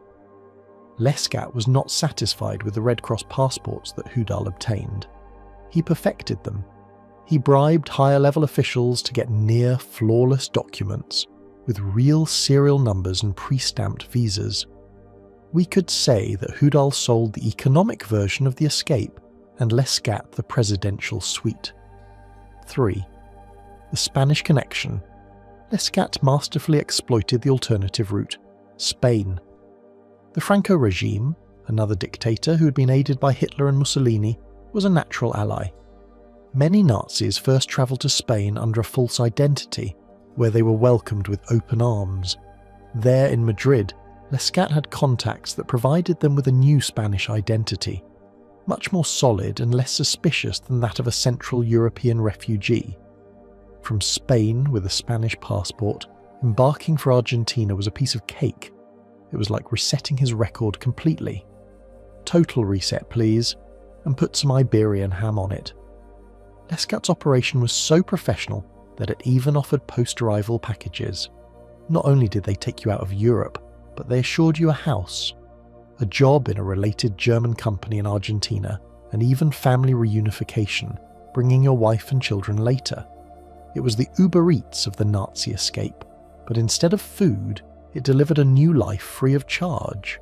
Speaker 1: Lescat was not satisfied with the Red Cross passports that Hudal obtained. He perfected them. He bribed higher-level officials to get near-flawless documents with real serial numbers and pre-stamped visas. We could say that Hudal sold the economic version of the escape and Lescat the presidential suite. 3. The Spanish connection. Lescat masterfully exploited the alternative route, Spain. The Franco regime, another dictator who had been aided by Hitler and Mussolini, was a natural ally. Many Nazis first travelled to Spain under a false identity, where they were welcomed with open arms. There in Madrid, Lescat had contacts that provided them with a new Spanish identity, much more solid and less suspicious than that of a Central European refugee. From Spain with a Spanish passport, embarking for Argentina was a piece of cake. It was like resetting his record completely. Total reset, please, and put some Iberian ham on it. Lescat's operation was so professional that it even offered post-arrival packages. Not only did they take you out of Europe, but they assured you a house, a job in a related German company in Argentina, and even family reunification, bringing your wife and children later. It was the Uber Eats of the Nazi escape, but instead of food, it delivered a new life free of charge.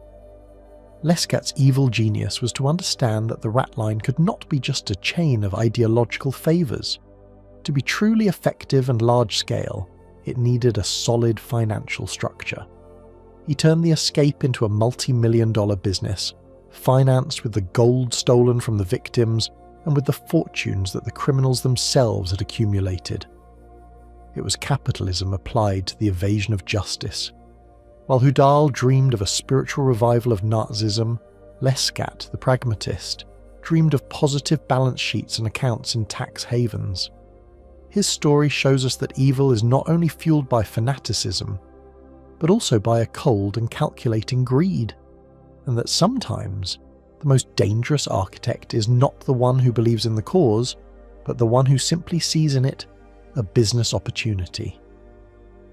Speaker 1: Lescat's evil genius was to understand that the Ratline could not be just a chain of ideological favours. To be truly effective and large-scale, it needed a solid financial structure. He turned the escape into a multi-million-dollar business, financed with the gold stolen from the victims and with the fortunes that the criminals themselves had accumulated. It was capitalism applied to the evasion of justice. While Hudal dreamed of a spiritual revival of Nazism, Lescat, the pragmatist, dreamed of positive balance sheets and accounts in tax havens. His story shows us that evil is not only fueled by fanaticism, but also by a cold and calculating greed, and that sometimes the most dangerous architect is not the one who believes in the cause, but the one who simply sees in it a business opportunity.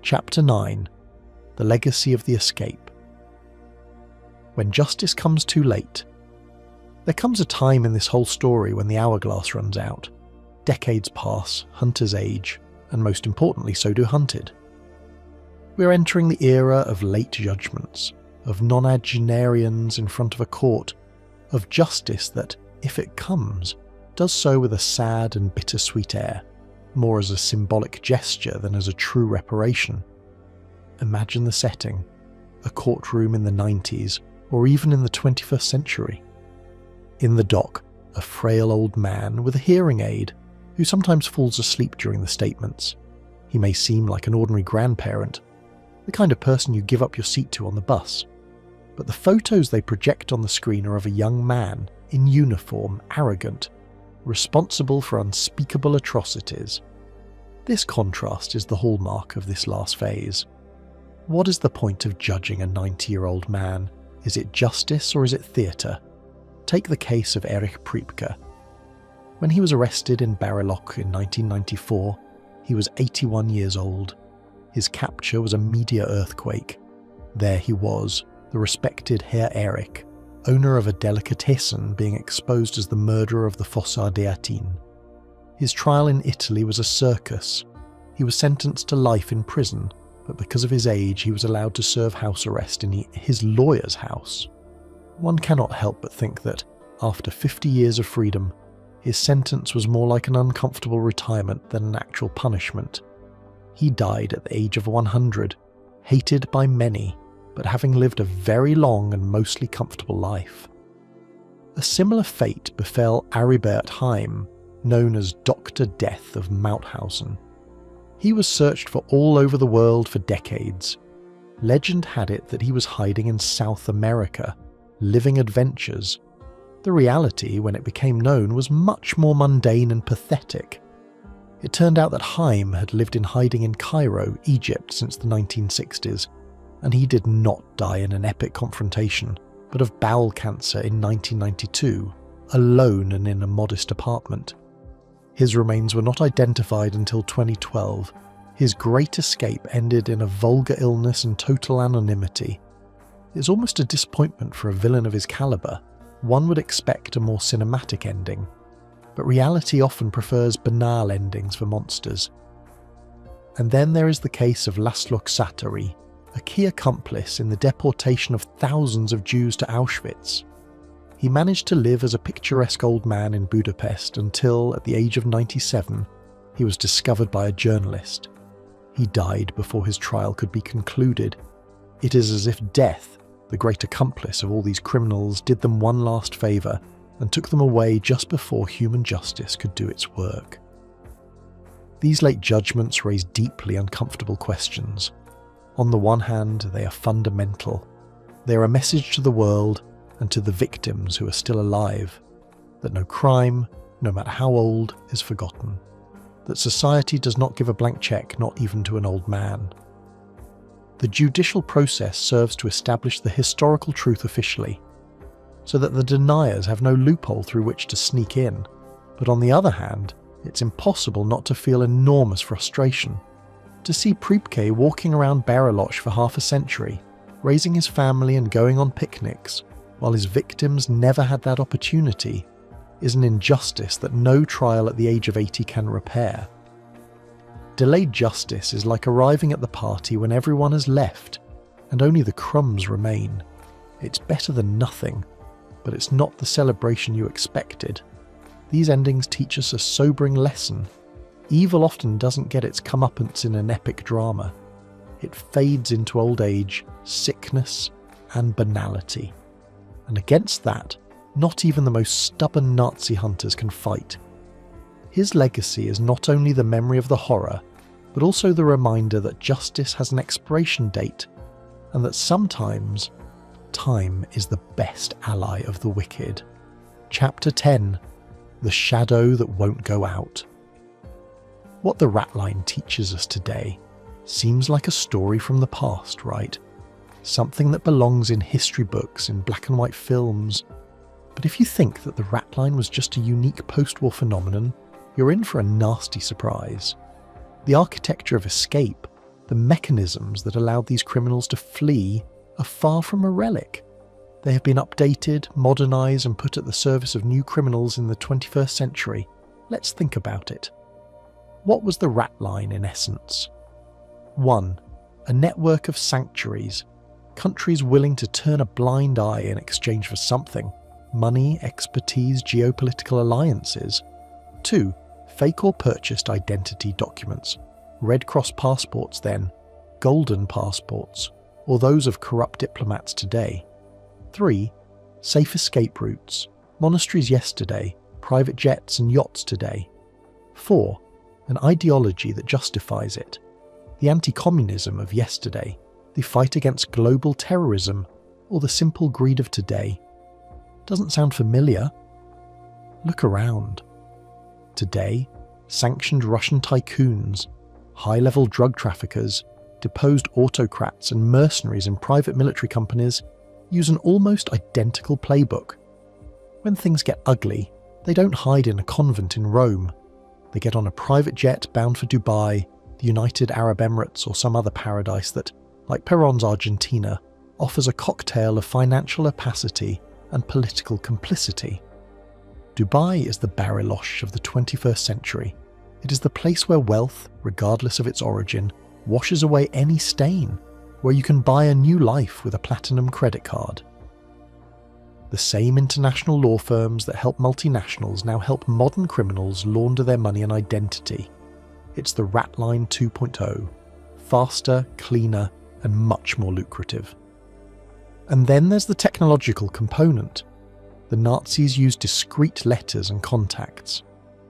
Speaker 1: Chapter 9: The Legacy of the Escape. When justice comes too late. There comes a time in this whole story when the hourglass runs out. Decades pass, hunters age, and most importantly so do hunted. We are entering the era of late judgments, of nonagenarians in front of a court, of justice that, if it comes, does so with a sad and bittersweet air, more as a symbolic gesture than as a true reparation. Imagine the setting, a courtroom in the 90s, or even in the 21st century. In the dock, a frail old man with a hearing aid, who sometimes falls asleep during the statements. He may seem like an ordinary grandparent, the kind of person you give up your seat to on the bus. But the photos they project on the screen are of a young man, in uniform, arrogant, responsible for unspeakable atrocities. This contrast is the hallmark of this last phase. What is the point of judging a 90-year-old man? Is it justice or is it theatre? Take the case of Erich Priebke. When he was arrested in Bariloche in 1994, he was 81 years old. His capture was a media earthquake. There he was, the respected Herr Erich, owner of a delicatessen, being exposed as the murderer of the Fossard des Atines. His trial in Italy was a circus. He was sentenced to life in prison, but because of his age he was allowed to serve house arrest in his lawyer's house. One cannot help but think that, after 50 years of freedom, his sentence was more like an uncomfortable retirement than an actual punishment. He died at the age of 100, hated by many, but having lived a very long and mostly comfortable life. A similar fate befell Aribert Heim, known as Dr. Death of Mauthausen. He was searched for all over the world for decades. Legend had it that he was hiding in South America, living adventures. The reality, when it became known, was much more mundane and pathetic. It turned out that Heim had lived in hiding in Cairo, Egypt since the 1960s, and he did not die in an epic confrontation, but of bowel cancer in 1992, alone and in a modest apartment. His remains were not identified until 2012. His great escape ended in a vulgar illness and total anonymity. It's almost a disappointment for a villain of his calibre. One would expect a more cinematic ending, but reality often prefers banal endings for monsters. And then there is the case of Laszlo Ksatery, a key accomplice in the deportation of thousands of Jews to Auschwitz. He managed to live as a picturesque old man in Budapest until, at the age of 97, he was discovered by a journalist. He died before his trial could be concluded. It is as if death, the great accomplice of all these criminals, did them one last favour and took them away just before human justice could do its work. These late judgments raise deeply uncomfortable questions. On the one hand, they are fundamental. They are a message to the world and to the victims who are still alive, that no crime, no matter how old, is forgotten, that society does not give a blank check, not even to an old man. The judicial process serves to establish the historical truth officially, so that the deniers have no loophole through which to sneak in, but on the other hand, it's impossible not to feel enormous frustration. To see Priebke walking around Bariloche for half a century, raising his family and going on picnics, while his victims never had that opportunity, is an injustice that no trial at the age of 80 can repair. Delayed justice is like arriving at the party when everyone has left and only the crumbs remain. It's better than nothing, but it's not the celebration you expected. These endings teach us a sobering lesson. Evil often doesn't get its comeuppance in an epic drama. It fades into old age, sickness, and banality. And against that, not even the most stubborn Nazi hunters can fight. His legacy is not only the memory of the horror, but also the reminder that justice has an expiration date, and that sometimes time is the best ally of the wicked. Chapter 10: The Shadow That Won't Go Out. What the Ratline teaches us today seems like a story from the past, right? Something that belongs in history books, in black and white films. But if you think that the Ratline was just a unique post-war phenomenon, you're in for a nasty surprise. The architecture of escape, the mechanisms that allowed these criminals to flee, are far from a relic. They have been updated, modernised and put at the service of new criminals in the 21st century. Let's think about it. What was the Ratline in essence? 1. A network of sanctuaries, countries willing to turn a blind eye in exchange for something: money, expertise, geopolitical alliances. 2. Fake or purchased identity documents, Red Cross passports then, golden passports, or those of corrupt diplomats today. 3. Safe escape routes, monasteries yesterday, private jets and yachts today. 4. An ideology that justifies it, the anti-communism of yesterday, the fight against global terrorism, or the simple greed of today. Doesn't sound familiar? Look around. Today, sanctioned Russian tycoons, high-level drug traffickers, deposed autocrats and mercenaries in private military companies use an almost identical playbook. When things get ugly, they don't hide in a convent in Rome. They get on a private jet bound for Dubai, the United Arab Emirates or some other paradise that, like Perón's Argentina, offers a cocktail of financial opacity and political complicity. Dubai is the Bariloche of the 21st century. It is the place where wealth, regardless of its origin, washes away any stain, where you can buy a new life with a platinum credit card. The same international law firms that help multinationals now help modern criminals launder their money and identity. It's the Ratline 2.0, faster, cleaner, and much more lucrative. And then there's the technological component. The Nazis used discrete letters and contacts.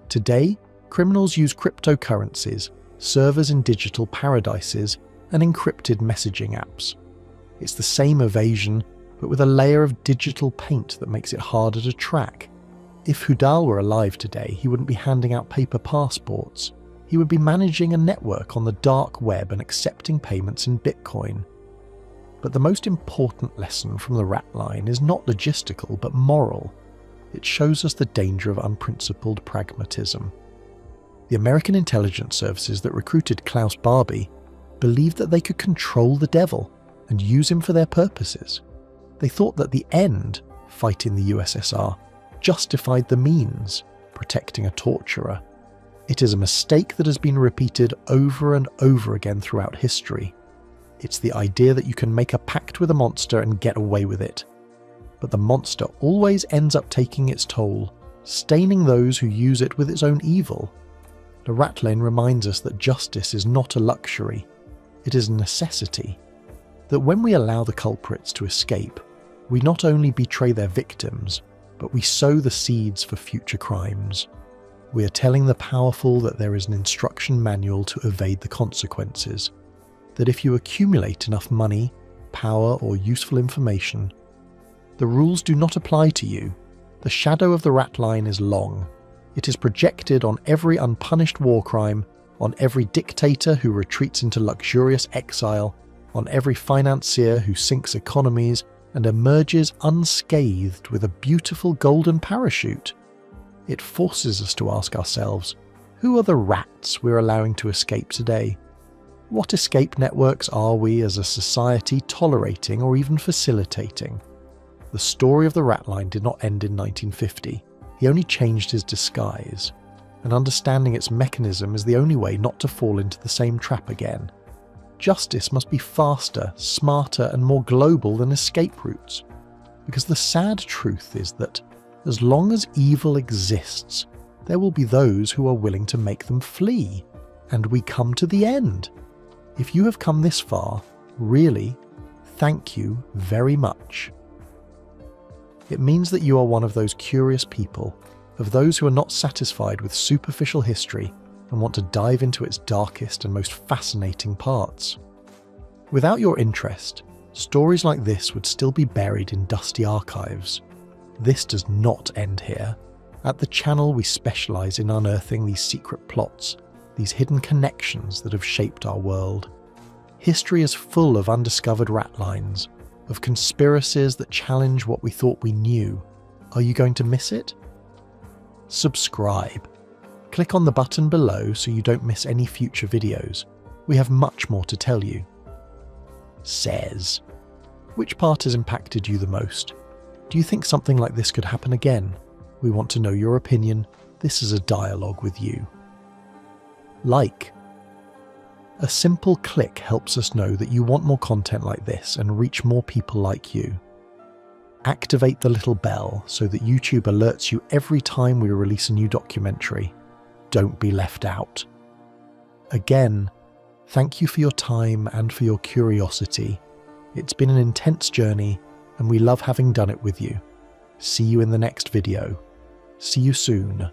Speaker 1: Today, criminals use cryptocurrencies, servers in digital paradises, and encrypted messaging apps. It's the same evasion, but with a layer of digital paint that makes it harder to track. If Hudal were alive today, he wouldn't be handing out paper passports. He would be managing a network on the dark web and accepting payments in Bitcoin. But the most important lesson from the Ratline is not logistical, but moral. It shows us the danger of unprincipled pragmatism. The American intelligence services that recruited Klaus Barbie believed that they could control the devil and use him for their purposes. They thought that the end, fighting the USSR, justified the means, protecting a torturer. It is a mistake that has been repeated over and over again throughout history. It's the idea that you can make a pact with a monster and get away with it. But the monster always ends up taking its toll, staining those who use it with its own evil. The Ratline reminds us that justice is not a luxury, it is a necessity. That when we allow the culprits to escape, we not only betray their victims, but we sow the seeds for future crimes. We are telling the powerful that there is an instruction manual to evade the consequences. That if you accumulate enough money, power or useful information. The rules do not apply to you. The shadow of the Ratline is long. It is projected on every unpunished war crime, on every dictator who retreats into luxurious exile, on every financier who sinks economies and emerges unscathed with a beautiful golden parachute. It forces us to ask ourselves, who are the rats we're allowing to escape today? What escape networks are we as a society tolerating or even facilitating? The story of the Ratline did not end in 1950. He only changed his disguise, and understanding its mechanism is the only way not to fall into the same trap again. Justice must be faster, smarter, and more global than escape routes, because the sad truth is that as long as evil exists, there will be those who are willing to make them flee, and we come to the end. If you have come this far, really, thank you very much. It means that you are one of those curious people, of those who are not satisfied with superficial history and want to dive into its darkest and most fascinating parts. Without your interest, stories like this would still be buried in dusty archives. This does not end here. At the channel, we specialise in unearthing these secret plots, these hidden connections that have shaped our world. History is full of undiscovered ratlines, of conspiracies that challenge what we thought we knew. Are you going to miss it? Subscribe. Click on the button below so you don't miss any future videos. We have much more to tell you. Says. Which part has impacted you the most? Do you think something like this could happen again? We want to know your opinion. This is a dialogue with you. Like. A simple click helps us know that you want more content like this and reach more people like you. Activate the little bell so that YouTube alerts you every time we release a new documentary. Don't be left out. Again, thank you for your time and for your curiosity. It's been an intense journey, and we love having done it with you. See you in the next video. See you soon.